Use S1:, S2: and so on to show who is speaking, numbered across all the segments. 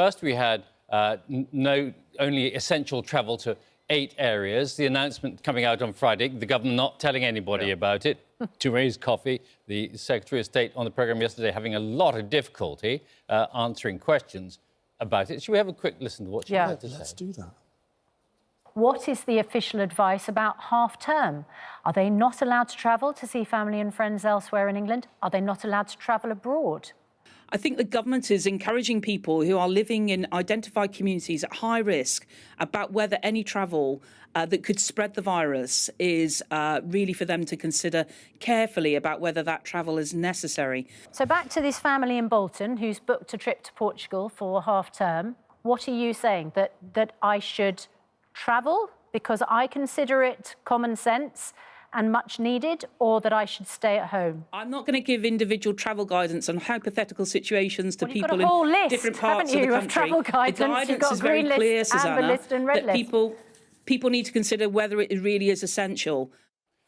S1: First, we had only essential travel to 8 areas. The announcement coming out on Friday, the government not telling anybody about it. Therese Coffey, the Secretary of State on the programme yesterday, having a lot of difficulty answering questions about it. Should we have a quick listen to what she had to say?
S2: Let's do that.
S3: What is the official advice about half-term? Are they not allowed to travel to see family and friends elsewhere in England? Are they not allowed to travel abroad?
S4: I think the government is encouraging people who are living in identified communities at high risk about whether any travel that could spread the virus is really for them to consider carefully about whether that travel is necessary.
S3: So back to this family in Bolton who's booked a trip to Portugal for half-term. What are you saying? That I should travel because I consider it common sense and much needed, or that I should stay at home?
S4: I'm not going to give individual travel guidance on hypothetical situations to people
S3: in
S4: different parts of the country.
S3: Travel guidance.
S4: The guidance is very clear, Susanna,
S3: that
S4: people need to consider whether it really is essential.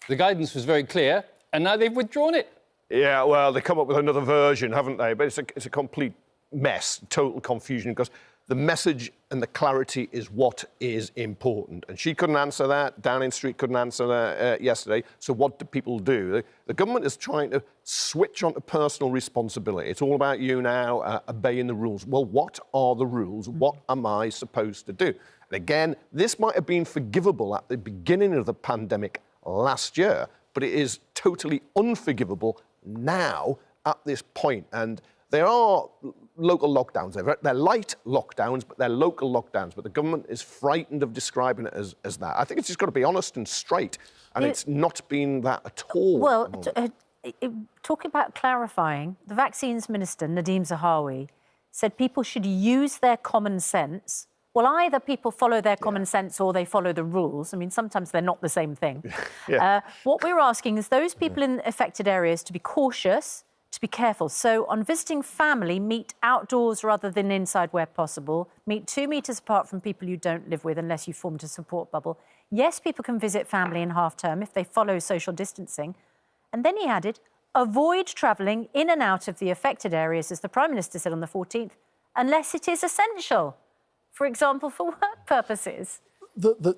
S1: The guidance was very clear, and now they've withdrawn it.
S5: Yeah, well, they come up with another version, haven't they? But it's a complete mess, total confusion, because the message and the clarity is what is important. And she couldn't answer that. Downing Street couldn't answer that yesterday. So what do people do? The government is trying to switch onto personal responsibility. It's all about you now, obeying the rules. Well, what are the rules? What am I supposed to do? And again, this might have been forgivable at the beginning of the pandemic last year, but it is totally unforgivable now at this point. And there are local lockdowns. They're light lockdowns, but they're local lockdowns. But the government is frightened of describing it as that. I think it's just got to be honest and straight, and it's not been that at all.
S3: Well, talking about clarifying, the Vaccines Minister, Nadhim Zahawi, said people should use their common sense. Well, either people follow their common sense or they follow the rules. I mean, sometimes they're not the same thing. What we're asking is those people in affected areas to be cautious, to be careful. So on visiting family, meet outdoors rather than inside where possible. Meet 2 metres apart from people you don't live with unless you formed a support bubble. Yes, people can visit family in half-term if they follow social distancing. And then he added, avoid travelling in and out of the affected areas, as the Prime Minister said on the 14th, unless it is essential. For example, for work purposes.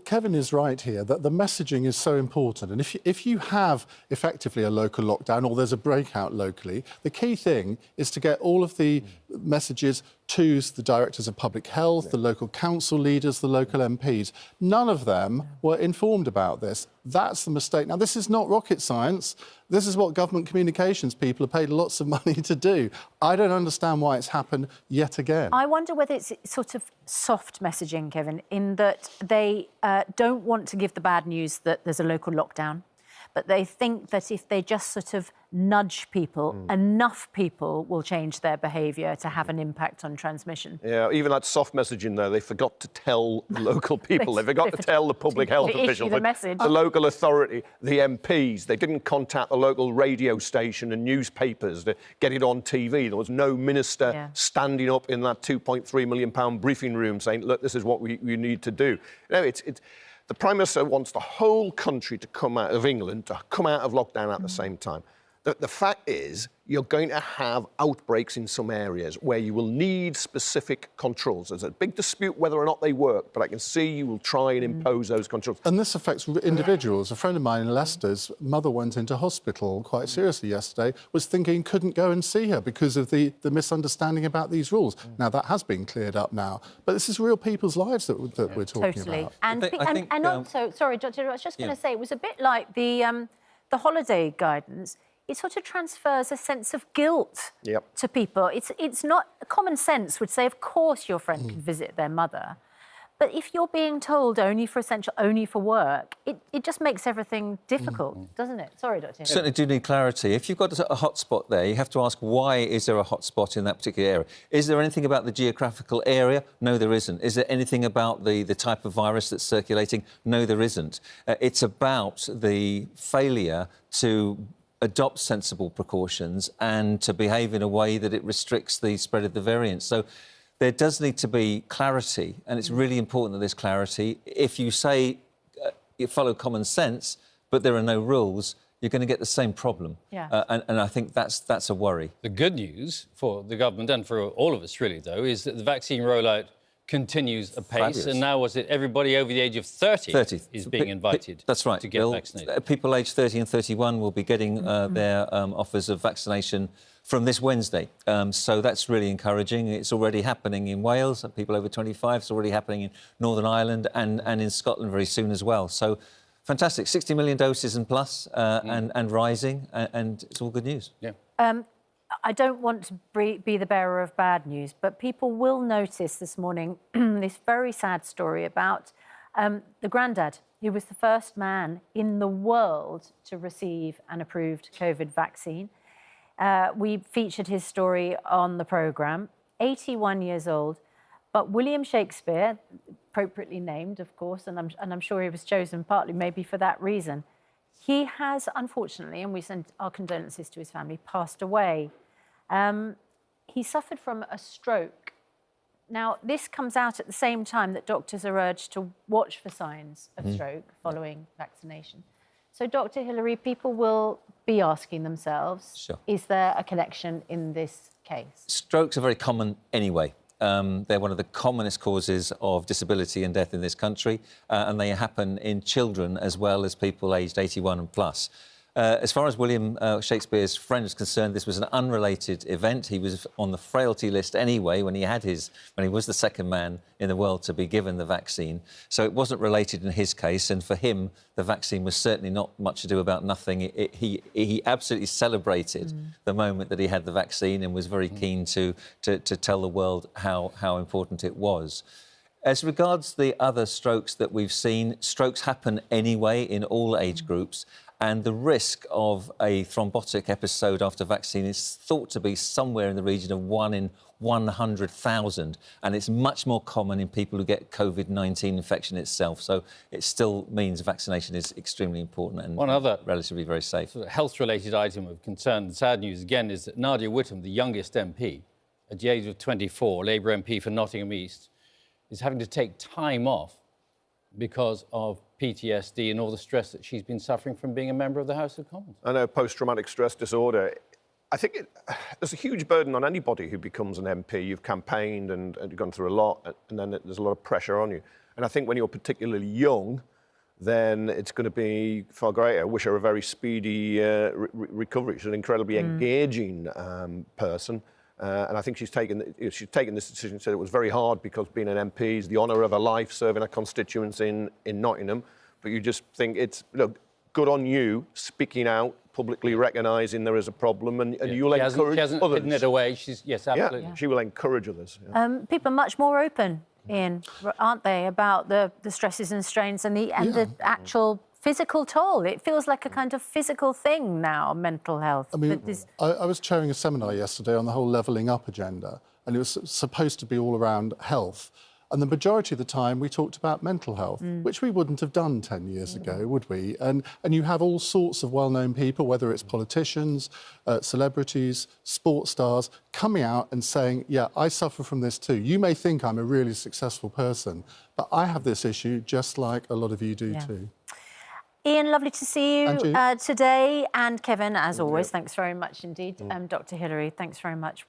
S2: Kevin is right here, that the messaging is so important. And if you have effectively a local lockdown or there's a breakout locally, the key thing is to get all of the messages to the directors of public health, the local council leaders, the local MPs. None of them were informed about this. That's the mistake. Now, this is not rocket science. This is what government communications people are paid lots of money to do. I don't understand why it's happened yet again.
S3: I wonder whether it's sort of soft messaging, Kevin, in that they don't want to give the bad news that there's a local lockdown, but they think that if they just sort of nudge people, enough people will change their behaviour to have an impact on transmission.
S5: Yeah, even that soft messaging there, they forgot to tell the local people. They forgot to tell the public health official, the local authority, the MPs. They didn't contact the local radio station and newspapers to get it on TV. There was no minister standing up in that £2.3 million briefing room saying, look, this is what we need to do. You know, the Prime Minister wants the whole country to come out of England, to come out of lockdown at the same time. The fact is, you're going to have outbreaks in some areas where you will need specific controls. There's a big dispute whether or not they work, but I can see you will try and impose those controls.
S2: And this affects individuals. A friend of mine in Leicester's mother went into hospital quite seriously yesterday, was thinking couldn't go and see her because of the misunderstanding about these rules. Now, that has been cleared up now. But this is real people's lives that we're talking about.
S3: And also, sorry, Dr. I was just going to say, it was a bit like the holiday guidance. It sort of transfers a sense of guilt to people. It's not... Common sense would say, of course, your friend can visit their mother. But if you're being told only for essential, only for work, it just makes everything difficult, doesn't it? Sorry, Dr.
S6: Certainly do need clarity. If you've got a hotspot there, you have to ask, why is there a hotspot in that particular area? Is there anything about the geographical area? No, there isn't. Is there anything about the type of virus that's circulating? No, there isn't. It's about the failure to adopt sensible precautions and to behave in a way that it restricts the spread of the variant. So there does need to be clarity, and it's really important that there's clarity. If you say you follow common sense, but there are no rules, you're going to get the same problem.
S3: Yeah.
S6: And I think that's a worry.
S1: The good news for the government and for all of us, really, though, is that the vaccine rollout continues apace.
S6: Fabulous.
S1: And now, was it everybody over the age of 30 is being invited
S6: that's right,
S1: to get
S6: Bill.
S1: vaccinated?
S6: People aged 30 and 31 will be getting their offers of vaccination from this Wednesday. So that's really encouraging. It's already happening in Wales, people over 25. It's already happening in Northern Ireland and in Scotland very soon as well. So fantastic. 60 million doses and plus and rising, and it's all good news.
S1: Yeah.
S3: I don't want to be the bearer of bad news, but people will notice this morning this very sad story about the granddad, who was the first man in the world to receive an approved COVID vaccine. We featured his story on the programme, 81 years old. But William Shakespeare, appropriately named, of course, and I'm sure he was chosen partly maybe for that reason, he has, unfortunately, and we send our condolences to his family, passed away. He suffered from a stroke. Now, this comes out at the same time that doctors are urged to watch for signs of stroke following vaccination. So, Dr. Hilary, people will be asking themselves,
S6: Sure.
S3: Is there a connection in this case?
S6: Strokes are very common anyway. They're one of the commonest causes of disability and death in this country, and they happen in children as well as people aged 81 and plus. As far as William Shakespeare's friend is concerned, this was an unrelated event. He was on the frailty list anyway when he was the second man in the world to be given the vaccine. So it wasn't related in his case, and for him, the vaccine was certainly not much ado about nothing. He absolutely celebrated the moment that he had the vaccine and was very keen to tell the world how important it was. As regards the other strokes that we've seen, strokes happen anyway in all age groups. And the risk of a thrombotic episode after vaccine is thought to be somewhere in the region of 1 in 100,000. And it's much more common in people who get COVID-19 infection itself. So it still means vaccination is extremely important and
S1: One other
S6: relatively very safe.
S1: sort of health-related item of concern, the sad news again, is that Nadia Whittome, the youngest MP, at the age of 24, Labour MP for Nottingham East, is having to take time off because of PTSD and all the stress that she's been suffering from being a member of the House of Commons.
S5: I know, post-traumatic stress disorder. I think there's a huge burden on anybody who becomes an MP. You've campaigned and you've gone through a lot, and then there's a lot of pressure on you. And I think when you're particularly young, then it's going to be far greater. I wish her a very speedy recovery. She's an incredibly engaging person. And I think she's taken this decision, said it was very hard because being an MP is the honour of her life, serving her constituents in Nottingham. But you just think it's, look, good on you, speaking out, publicly recognising there is a problem, and you'll encourage
S1: she hasn't
S5: others.
S1: hidden it away. Yes, absolutely.
S5: Yeah, she will encourage others. Yeah.
S3: People are much more open, Ian, aren't they, about the stresses and strains and the actual physical toll. It feels like a kind of physical thing now, mental health.
S2: I mean, I was chairing a seminar yesterday on the whole levelling up agenda, and it was supposed to be all around health. And the majority of the time we talked about mental health, which we wouldn't have done 10 years ago, would we? And you have all sorts of well-known people, whether it's politicians, celebrities, sports stars, coming out and saying, yeah, I suffer from this too. You may think I'm a really successful person, but I have this issue just like a lot of you do too.
S3: Ian, lovely to see you
S2: And you.
S3: today. And Kevin, as always, thanks very much indeed. Dr. Hilary, thanks very much.